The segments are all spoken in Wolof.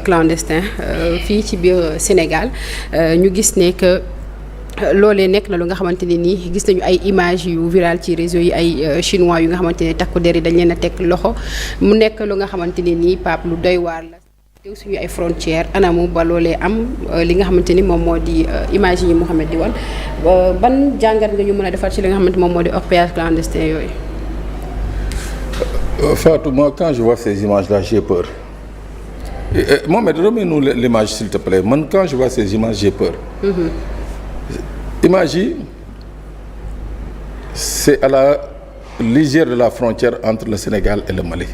clandestin fii ci biir Sénégal ñu gis ne que loolee nekk na lu nga xamante ne nii gis nañu ay images yu viral ci réseau yi ay chinois yu nga xamante ne takku der yi dañ leen a teg loxo mu nekk lu nga xamante ne nii Pape lu doy waar la teew suñu ay frontières anamu ba loolee am li nga xamante ni moom moo di image yi Mouhamed di wan ban jàngat nga ñu mën a defar ci li nga xamante moom moo di orpaillage clandestin yooyu. Fatou, moi quand je vois ces images-là j'ai peur. Mohamed, remets-nous l'image s'il te plaît. Man, quand je vois ces images j'ai peur. Image yi c'est à la lisière de la frontière entre le Sénégal et le Mali.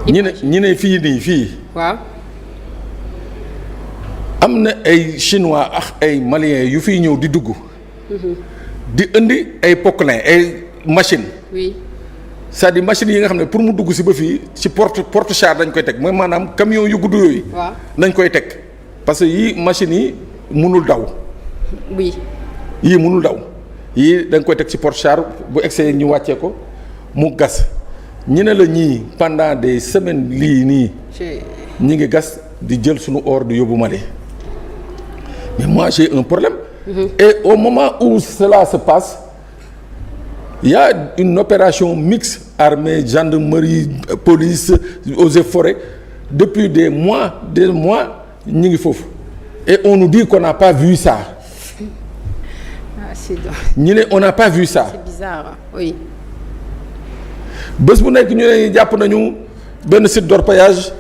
ñi ne fii nii fii. waaw. am na ay chinois ak ay maliens yu fiy ñëw di dugg. di indi ay poquelin ay machines. oui. c'est-à-dire machines yi nga xam ne pour mu dugg si ba fii ci porte char dañ koy teg mooy maanaam camion yu gudd yooyu. waaw nañ koy teg parce que yii machines yi mënul daw. oui. yii mënul daw yii da nga koy teg ci porte char bu egsee ñu wàccee ko mu gas ñu ne la ñii pendant des semaines lii nii. ñi ngi gas di jël suñu or di yóbbu Mali mais moi j'ai un problème. Et au moment où cela se passe il y a une opération mixte armée gendarmerie police eaux et forêts depuis des mois ñi ngi foofu et on nous dit qu'on n'a pas vu ça. ñu ne on n'a pas vu ça. C'est bizarre, oui. bés bu nekk ñu ne jàpp nañu benn site d'orpaillage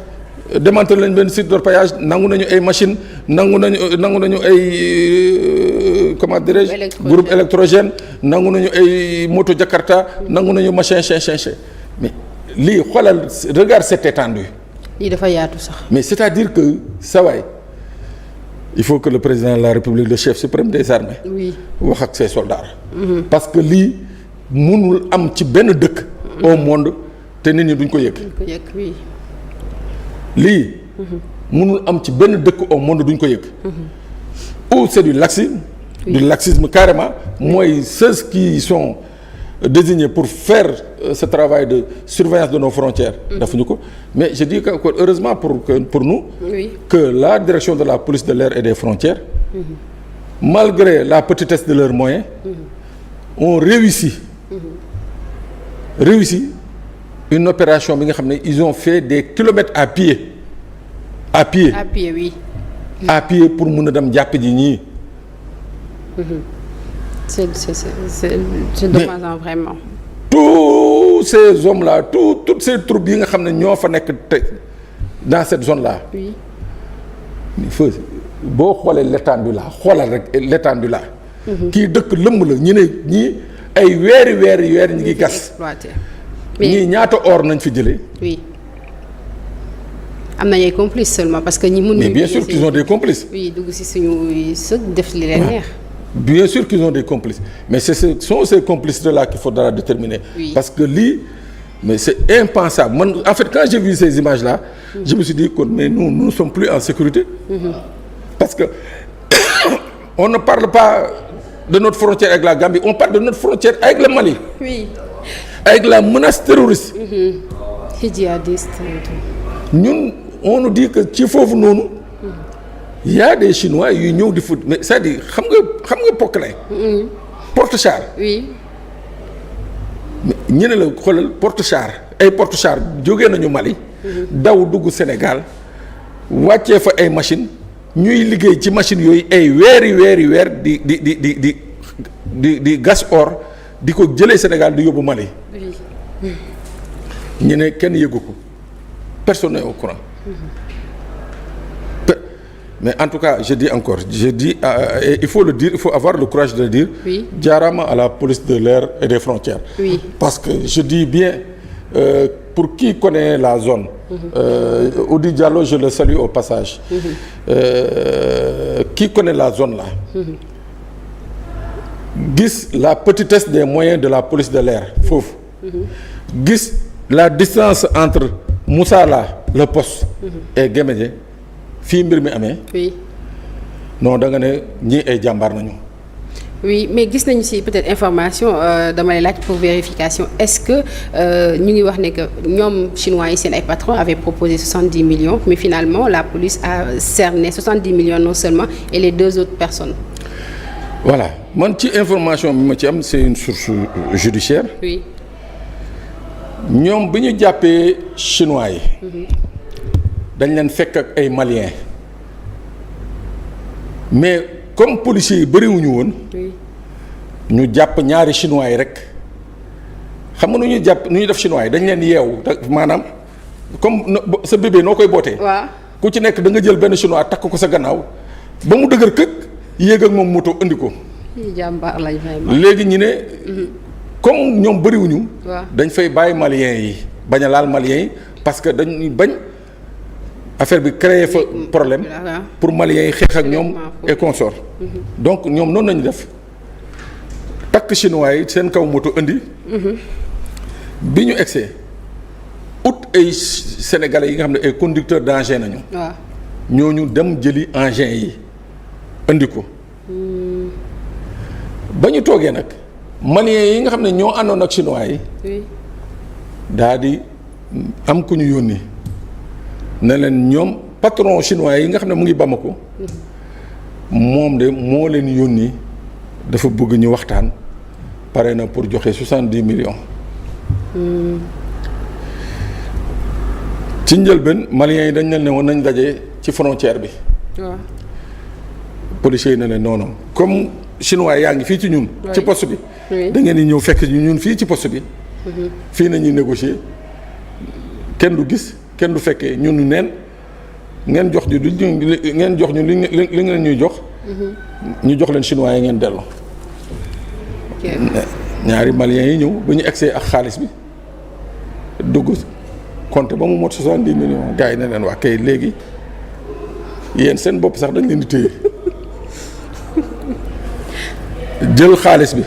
démantelé nañu benn site d'orpaillage nangu nañu ay machines nangu nañu ay comment dirais-je groupe électrogène nangu nañu ay moto Jakarta nangu nañu machin mais lii xoolal regarde cette étendue. lii dafa yaatu sax. mais c'est-à-dire que saa waay il faut que le président de la République le chef suprême des armées. oui wax ak ses soldats. parce que lii mënul am ci benn dëkk. au monde te nit ñi duñ ko yëg. oui. lii. mënul am ci benn dëkk au monde duñ ko yëg. ou c'est du laxisme. du laxisme carrément. mooy ceux qui sont désignés pour faire ce travail de surveillance de nos frontières. defuñu ko mais je dis que heureusement pour nous. oui. que la direction de la police de l'air et des frontières. malgré la petitesse de leurs moyens. ont réussi une opération bi nga xam ne ils ont fait des kilomètres à pied oui. à pied pour mun a dem jàpp ji ñii. c'est dommage vraiment. tous ces hommes là toutes ces troupes yi nga xam ne ñoo fa nekk tey dans cette zone là. oui. il faut boo xoolee l'étendue là xoolal rek l'étendue là. kii dëkk lëmb la ñu ne ñii ay weer ñu ngi gas. ñii ñaata or nañ fi jëlee. oui. am nañu ay complices seulement parce que ñi mën. mais bien sûr qu'ils ont des complices. oui dugg ci suñu sëg def li leen neex. bien sûr qu'ils ont des complices mais ce sont ces complices là qu'il faudra déterminer. oui. parce que lii mais c'est impensable man en fait quand j'ai vu ces images là. je me suis dit que mais nous ne sommes plus en sécurité. parce que on ne parle pas de notre frontière avec la Gambie on parle de notre frontière avec le Mali. oui. avec la menace terroriste. djihadiste. ñun on nous dit que ci foofu noonu. il y a des Chinois yu ñëw di foot mais c'est-à-dire xam nga poquelin. porte-char. oui. ñu ne la xoolal porte-char ay porte-char jógee nañu Mali. daw dugg Sénégal wàccee fa ay machines ñuy liggéey ci machines yooyu ay weer di gas or di ko jëlee Sénégal di yóbbu Mali. ñu ne kenn yëgu ko personne n'est au courant. mais en tout cas je dis et il faut le dire il faut avoir le courage de le dire. oui. jaaraama à la police de l'air et des frontières. oui. parce que je dis bien pour qui connaît la zone. Oudi Diallo je le salue au passage. Qui connaît la zone là. gis la petitesse des moyens de la police de l'air foofu. gis la distance entre Moussala le poste. et Guémédié fii mbir mi amee. oui. non da nga ne ñii ay jàmbaar nañu. oui mais gis nañu ci peut-être information dama lay laaj pour vérification est-ce que ñu ngi wax ne que ñoom chinois yi seen ay patrons avaient proposé 70 millions mais finalement la police a cerné 70 millions non seulement et les 2 autres personnes. voilà man ci information bi ma ci am c'est une source judiciaire. oui. ñoom bi ñu jàppee chinois yi. dañ leen fekk ak ay maliens mais comme policiers yi bëriwuñu woon. oui. ñu jàpp ñaari chinois yi rek xam nga nu ñuy jàpp nu ñuy def chinois yi dañ leen yeewu maanaam comme sa bébé noo koy bootee. waaw ku ci nekk da nga jël benn chinois takk ko sa gannaaw ba mu dëgër këkk yéeg ak moom moto indi ko. jàmbaar lañ vraiment. léegi ñu ne. comme ñoom bëriwuñu. waaw dañ fay bàyyi maliens yi bañ a laal maliens yi parce que dañuy bañ affaire bi créer fa problème pour maliens yi xeex ak ñoom et consort donc ñoom noonu nañu def takk chinois yi seen kaw moto indi. bi ñu egsee ut ay sénégalais yi nga xam ne ay conducteurs d'engin nañu. waaw ñooñu dem jëli engin yi indi ko. ba ñu toogee nag. maliens yi nga xam ne ñoo àndoon ak chinois yi. oui. daa di am ku ñu yónni ne leen ñoom patron chinois yi nga xam ne mu ngi Bamako. moom de moo leen yónni dafa bëgg ñu waxtaan pare na pour joxe 70 millions. ci njëlbeen maliens yi dañ leen ne woon nañ daje ci frontière bi. waaw. policiers yi ne leen non non comme chinois yaa ngi fii ci ñun. ci poste bi. da ngeen di ñëw fekk ñun fii ci poste bi. fii nañuy négocier kenn du gis kenn du fekkee ñun neen ngeen jox ñu ngeen jox ñu li ngeen ñuy jox. ñu jox leen chinois yi ngeen delloo. ñaari maliens yi ñëw ba ñu egsee ak xaalis bi dugg compté ba mu mot 70 millions gars yi ne leen waa kay léegi yéen seen bopp sax dañ leen di téye jël xaalis bi.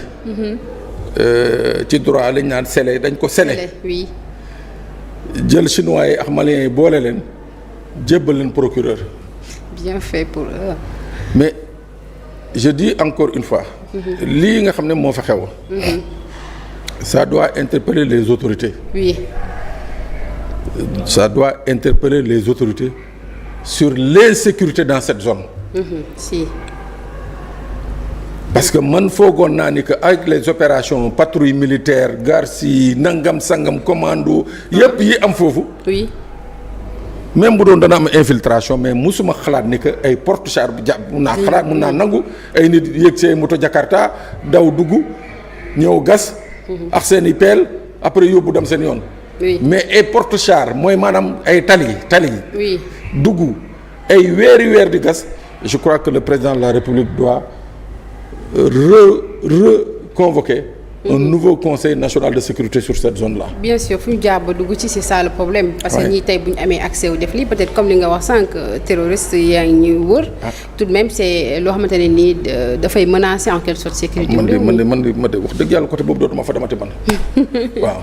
ci droit lañ naan scellé dañ ko scellé. oui. jël chinois yi ak maliens yi boole leen jébbal leen procureur. bien fait pour eux. mais je dis encore une fois. lii nga xam ne moo fa xew. ça doit interpeller les autorités. oui. ça doit interpeller les autorités sur l'insécurité dans cette zone. si. parce que man foogoon naa ni que avec les opérations patrouille militaire garci nangam sangam commando yëpp yi am foofu. oui. même bu doon dana am infiltration mais musuma xalaat ni que ay porte-char bu jàpp mun naa xalaat mun naa nangu ay nit yéeg see moto Jakarta daw dugg ñëw gas. ak seen i peel après yóbbu dem seen yoon. oui. mais ay porte-char mooy maanaam ay tali. oui. dugg ay weer di gas je crois que le président de la République doit reconvoquer un nouveau conseil national de sécurité sur cette zone là. bien sûr fu ñu jaar ba dugg ci c'est ça le problème. parce que Ouais. ñii tey bu ñu amee accès wu def lii peut-être comme li nga wax sànq terroriste yaa ngi ñuy wër. tout de même c'est loo xamante ne nii dafay menacer en quelque sorte sécurité. man de wax dëgg yàlla côté boobu dootuma fa demati man waaw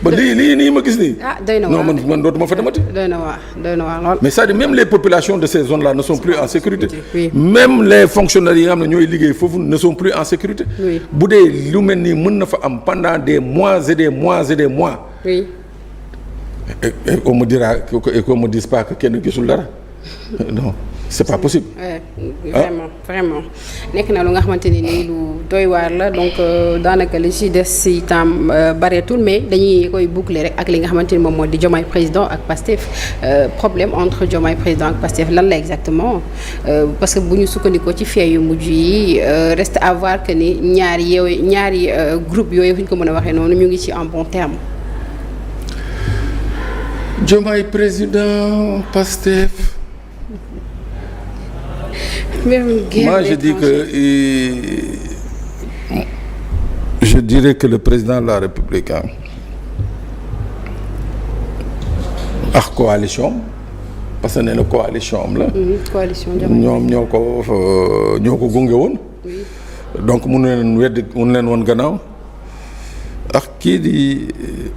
ba lii nii ma gis nii. doy na waar non man dootuma fa demati. doy na waar lool. mais c'est-à-dire même les populations de ces zones là ne sont plus en sécurité. Oui. même les fonctionnaires yi nga xam ne ñooy liggéey foofu ne sont plus en sécurité. Oui. bu dee lu mel nii mën na fa am pendant des mois et des mois et des mois. oui. et on me dira et qu'on me dise pas que kenn gisul dara non c'est pas possible. vraiment nekk na lu nga xamante ne nii lu doy waar la donc daanaka li ci des ci temps bareetul mais dañuy koy boucler rek ak li nga xamante ni moom moo di Diomaye président ak Pastef problème entre Diomaye président ak Pastef lan la exactement parce que bu ñu sukkandikoo ci fee yu mujj yi reste à voir que ni ñaari groupe yooyu fu ñu ko mën a waxee noonu ñu ngi ci en bon terme. Diomaye président Pastef. Moi je dirais que le président de la République ak coalition parce que nee na coalition am la. coalition ñoom ñoo ko gunge woon. donc mun leen woon gannaaw ak kii di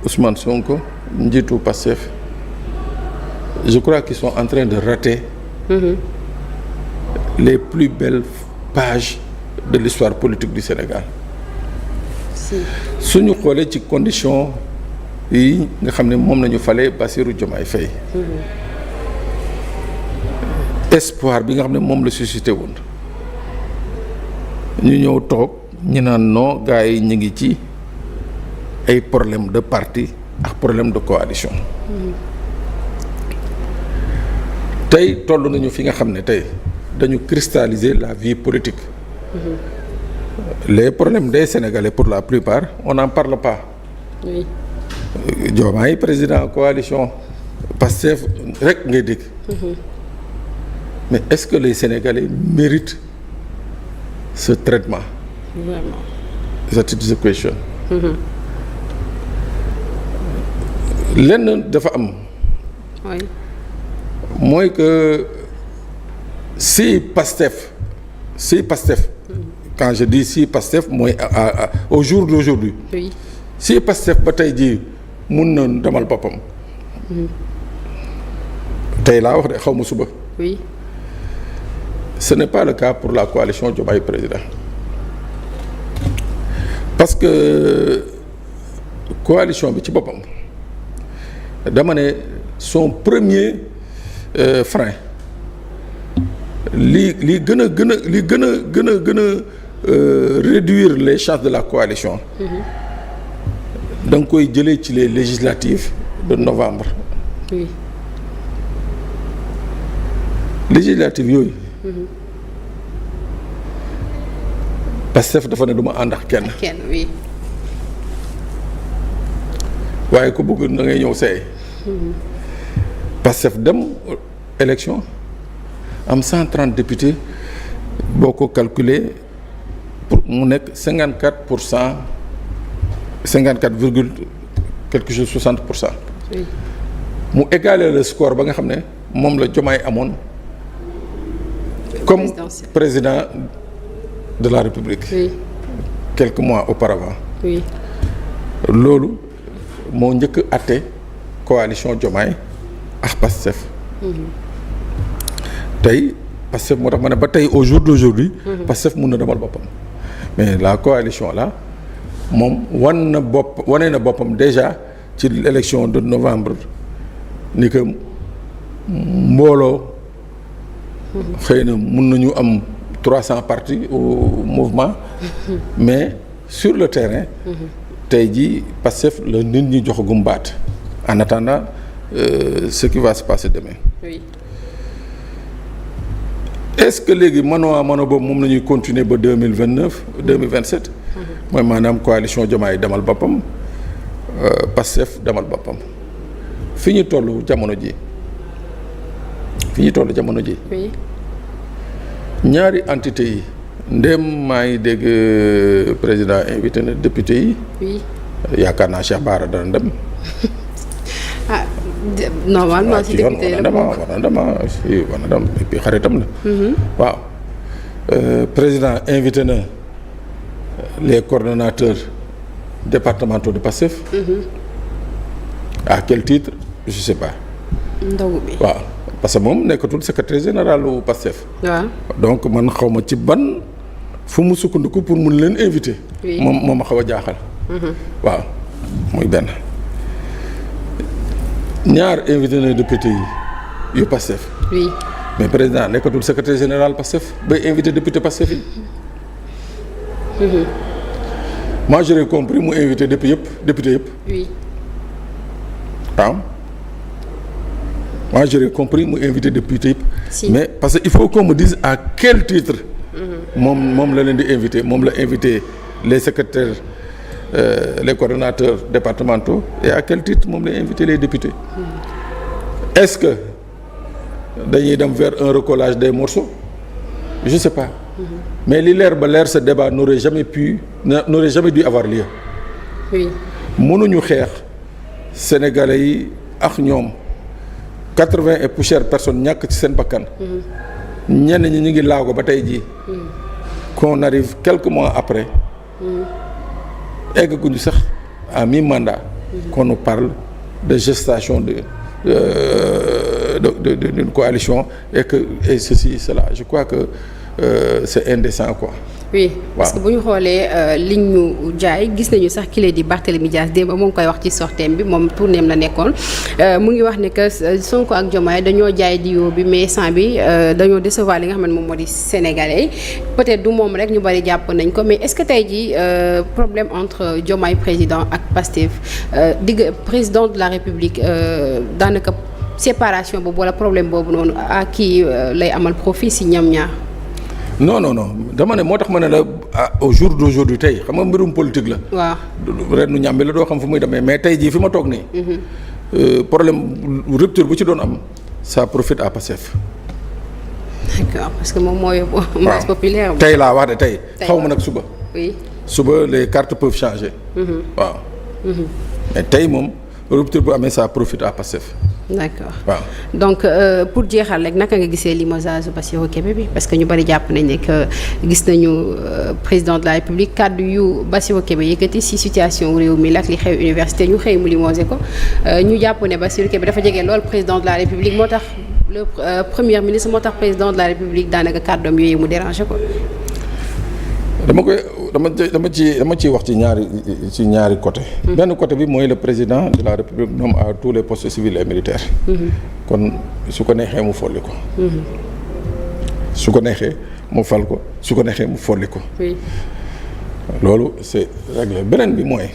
Ousmane Sonko njiitu Pastef je crois qu'ils sont en train de rater les plus belles pages de l'histoire politique du Sénégal suñu xoolee ci condition yi nga xam ne moom nañu fale Bassirou Diomaye Faye espoir bi nga xam ne moom la suscité woon ñu ñëw toog ñu naan non gars yi ñu ngi ci ay problème de parti ak problème de coalition tey toll nañu fi nga xam ne tey dañu cristalliser la vie politique les problèmes des Sénégalais pour la plupart on n'en parle pas Diomaye président coalition Pastef rek ngay dégg mais est-ce que les Sénégalais méritent ce traitement? Vraiment. That is the question. lenn dafa am. oui. mooy que si Pastef quand je dis si Pastef mooy au jour d'aujourd'hui oui. si Pastef ba tey jii mun na demal boppam. tey laa wax de xaw ma suba. oui. Ce n'est pas le cas pour la coalition Diomaye Président parce que coalition bi ci boppam dama ne son premier frein li gën a réduire les chances de la coalition da nga koy jëlee ci les législatives de novembre. oui. législatives yooyu. Pastef dafa ne du ma ànd ak kenn. oui. waaye ku bëgg da ngay ñëw seey. Pastef dem élection am 130 députés boo ko calculer pour mu nekk 54% 54 virgule quelque chose 60%. oui. mu égaler le score ba nga xam ne moom la Diomaye amoon. comme président de la République. oui. quelques mois auparavant. oui. loolu moo njëkk a àtte coalition Diomaye ak Pastef. tey Pastef moo tax ma ne ba tey au jour d'aujourd'hui. Pastef mun na demal boppam. mais la coalition là moom wane na boppam déjà ci l'élection de novembre ni que mbooloo. xëy na mun nañu am 300 partis au mouvement mais sur le terrain tey jii Pastef la nit ñi joxagum baat en attendant ce qui va se passer demain. oui. est-ce que léegi mano boobu moom la ñuy continuer ba 2029 2027 mooy maanaam coalition Diomaye demal boppam Pastef demal boppam fi ñu toll jamono ji oui. ñaari entité yi ndéem maa ngi dégg président invité na député yi. oui. yaakaar naa Cheikh Bara dana dem. normalement si député la war na dem et puis xaritam la. waaw président invité na les coordonnateurs départementaux de Pastef. à quel titre je sais pas. ndogu bi waaw. parce que moom nekkatul secrétaire général u Pastef. waaw. donc man xaw ma ci ban fu mu sukkandiku pour mun leen inviter. oui. moom ma xaw a jaaxal. waaw muy benn. ñaar invité na député yu Pastef. oui. mais président nekkatul secrétaire général Pastef bay invité député Pastef yi. moi j'aurais compris mu invité député yëpp. oui. waaw. moi j'aurais compris mu invité député yëpp. si. mais parce que il faut qu'on me dise à quel titre. moom la leen di invité moom la invité les secrétaires les coordonnateurs départementaux et à quel titre moom la invité les députés. est-ce que dañuy dem vers un recollage des morceaux je sais pas. mais li leer ba leer ce débat n'aurait jamais dû avoir lieu. oui. mënuñu xeex sénégalais yi ak ñoom 80 et poussière personnes ñàkk ci seen bakkan. ñenn ñi ñu ngi laago ba tey jii. qu'on arrive quelques mois après. egguñu sax à mi-mandat. qu'on nous parle de gestation d'une coalition et ceci cela je crois que c'est indécent quoi. oui parce que bu ñu xoolee liñ ñu jaay gis nañu sax kile di Barthélémy Dias démb mu ngi koy wax ci sorteem bi moom tournéem la nekkoon mu ngi wax ne que Sonko ak Diomaye dañoo jaay diwo bi mais sant bi dañoo décevoir li nga xam ne moom moo di sénégalais yi peut-être du moom rek ñu bari jàpp nañ ko mais est-ce que tey jii problème entre Diomaye président ak Pastef président de la République daanaka séparation boobu wala problème boobu noonu à kii lay amal profit si ñam ñaar. non dama ne moo tax ma ne la au jour d'aujourd'hui tey xam nga mbirum politique la. waaw ren nu ñàmbi la doo xam fu muy demee mais tey jii fi ma toog nii. problème rupture bu ci doon am ça profite à Pastef. d'accord parce que moom mooy masse populaire. tey laa wax de tey. xaw ma nag suba. oui suba les cartes peuvent changer. waaw. mais tey moom rupture bu amee ça profite à Pastef. d'accord waaw donc pour jeexal rek naka nga gisee limogeage Bassirou Kébé bi parce que ñu bari jàpp nañ ne que gis nañu président de la République kàddu yu Bassirou Kébé yëkkati ci situation réew mi ak li xew université ñu xëy mu limogé ko ñu jàpp ne Bassirou Kébé dafa jege lool président de la République moo tax le premier ministre moo tax président de la République daanaka kàddoom yooyu mu dérangé ko. dama ciy wax ci ñaari côté. benn côté bi mooy le président de la République nomme à tous les postes civils et militaires. kon su ko neexee mu folli ko. su ko neexee mu fal ko su ko neexee mu folli ko. oui loolu c'est réglé beneen bi mooy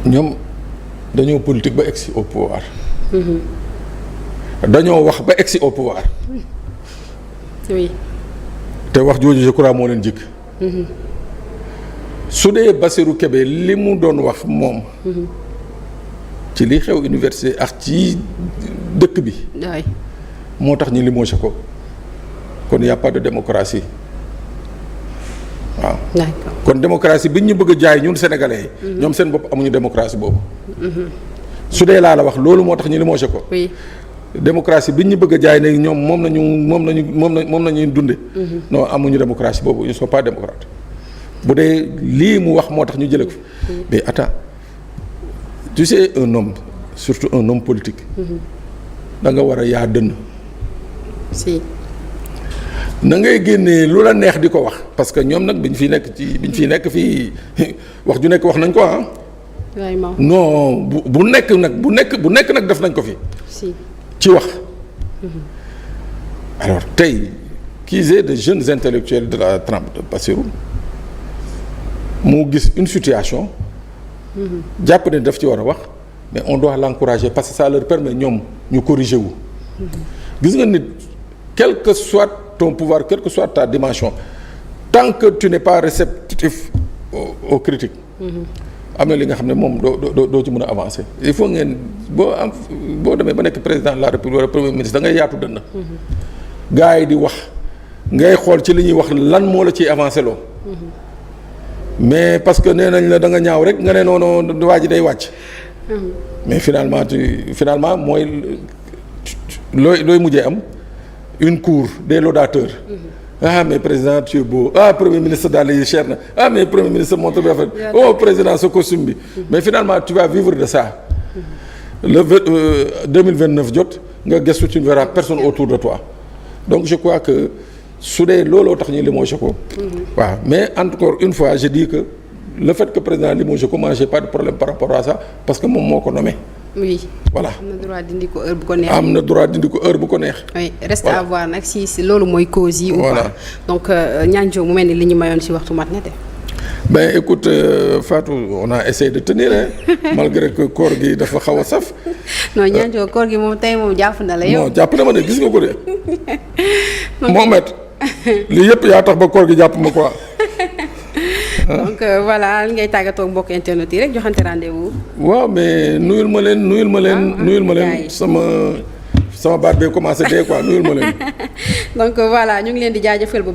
ñoom dañoo politique ba egsi au pouvoir. dañoo wax ba egsi au pouvoir. oui. te wax jooju je crois moo leen jikk su dee Bassirou Kébé li mu doon wax moom ci li xew université ak ci dëkk bi moo tax ñu limogé ko kon y a pas de démocratie waaw kon démocratie bi ñu bëgg a jaay ñun sénégalais yi ñoom seen bopp amuñu démocratie boobu su dee laa la wax loolu moo tax ñu limogé ko démocratie bi ñu bëgg a jaay ne ñoom moom nañuy dunde non amuñu démocratie boobu ils ne sont pas démocrates bu dee lii mu wax moo tax ñu jële ko mais attends tu sais un homme surtout un homme politique da nga war a yaa dënn si na ngay génnee lu la neex di ko wax parce que ñoom nag biñ fi nekk fii wax ju nekk wax nañ ko non bu nekk nag def nañ ko fi ci wax alors tey qu'ils aient de jeunes intellectuels de la trempe de Bassirou mu gis une situation jàpp ne daf ci war a wax mais on doit l'encourager parce que ça leur permet ñoom ñu corriger wu gis nga nit quel que soit ton pouvoir quelle que soit ta dimension tant que tu n'es pas réceptif aux critiques am na li nga xam ne moom doo ci mën a avancer il faut ngeen boo demee ba nekk président de la République wala premier ministre da ngay yaatu dënn gars yi di wax ngay xool ci li ñuy wax lan moo la ciy avancer loo mais parce que nee nañ la da nga ñaaw rek nga ne noonu waa ji day wàcc mais finalement mooy looy mujjee am une cour des laudateurs ah mais président tu es beau ah premier ministre daal yi cher na ah mais premier ministre montre bi rafet oh président sa costume bi mais finalement tu vas vivre de ça le 2029 jot nga gëstu tu ne verras personne autour de toi donc je crois que su dee looloo tax ñu limogé ko waaw mais encore une fois je dis que le fait que président limogé ko moi j'ai pas de problème par rapport à ça parce que moom moo ko nommé oui voilà am na droit dindi ko heure bu ko neex. am na droit dindi ko heure bu ko neex. oui reste à voir nag si loolu mooy cause yi. ou pas donc Nianjo mu mel ni li ñu mayoon si waxtu mat na de. ben écoute Fatou on a essayé de tenir malgré que koor gi dafa xaw a saf. non Nianjo koor gi moom tey moom jàpp na la yow. non jàpp na ma de gis nga ko de. Mohamed lii yëpp yaa tax ba koor gi jàpp ma quoi. donc voilà li ngay tàggatoo mbokk internet yi rek joxante rendez-vous. waaw mais nuyul ma leen sama baat bee commencé dee quoi nuyul ma leen. donc voilà ñu ngi leen di jaajëfal bu baax.